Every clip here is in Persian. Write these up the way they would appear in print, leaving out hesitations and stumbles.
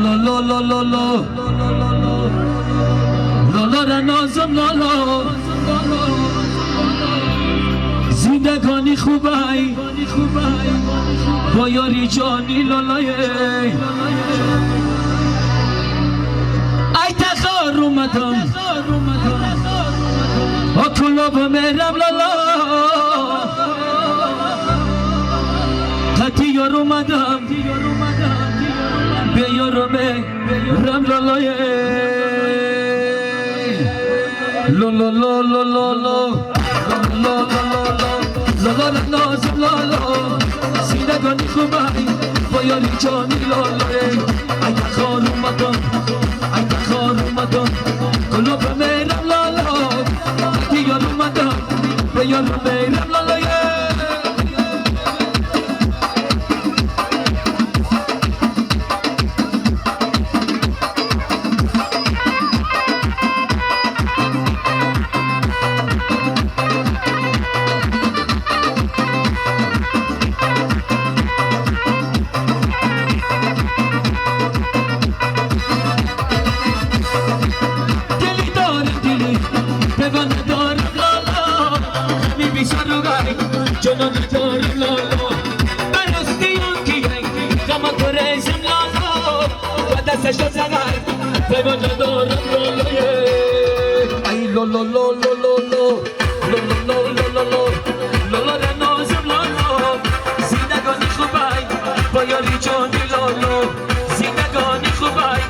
لالا لالا لالا لالا را نازم لالا زندگانی خوبای با یاری جانی لالای ای تخار اومدم اکلا با میرم لالا قطی یار اومدم به یارم رم لالای لالا لالا لالا لالا نازم لالا زندگانی خوبای با یاری جانی لالای ای تخار اومدم کلا به میرم لالا قطی یار اومدم به یارم میرم لالای جنان دارم لالا برستیان کی غم گریزم لالا و دستش رو زغر پیمان ندارم لالا ای لالا لالا لالا را نازم لالا زندگانی خوبای با یاری جانی لالا زندگانی خوبای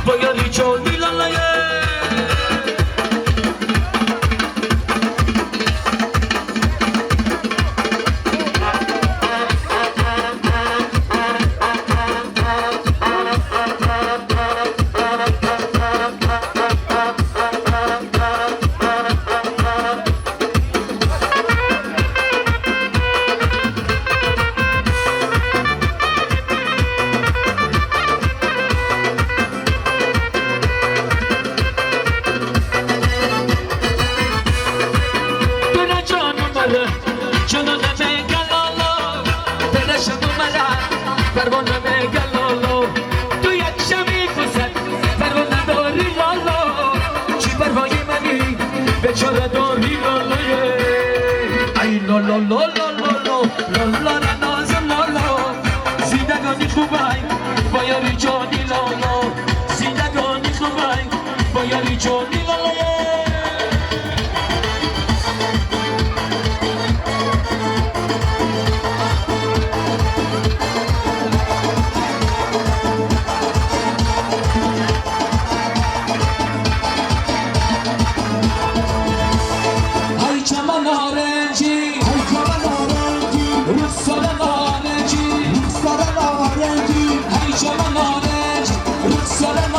با یاری جانی لالا جنون میگلالا دلشم اومدن پروانه میگلالا تو یک شمی خوزد پروانه داری لالا چی پروای منی بیچاره داری لالا ای لالا لالا لالا را نازم لالا زندگانی خوبای با یاری جانی لالا زندگانی خوبای با یاری جانی لالا Salam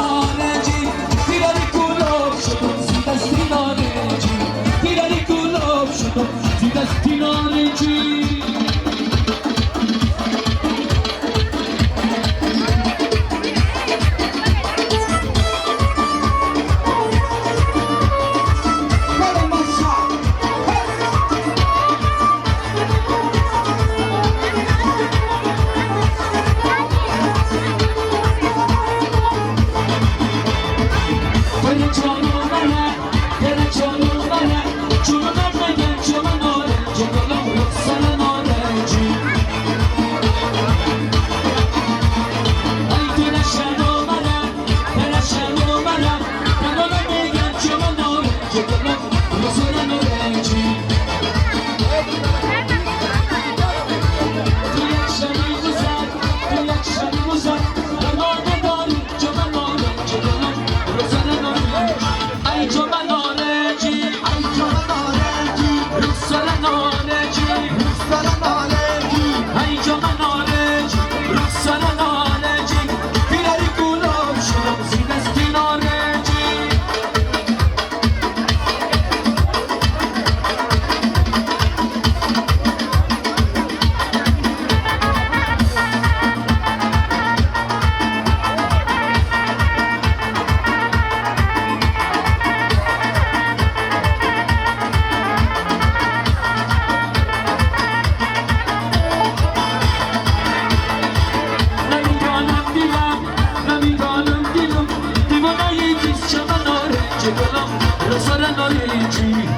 نارنجی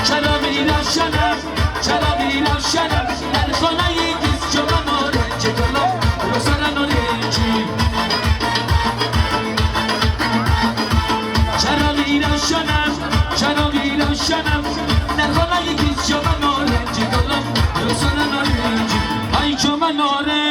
چرا می روشنم چرا می روشنم در خانه گیز جو من نارنجی گلم روزن نارنجی چرا می روشنم چرا می روشنم در خانه گیز جو من نارنجی گلم روزن نارنجی ای جو من نارنجی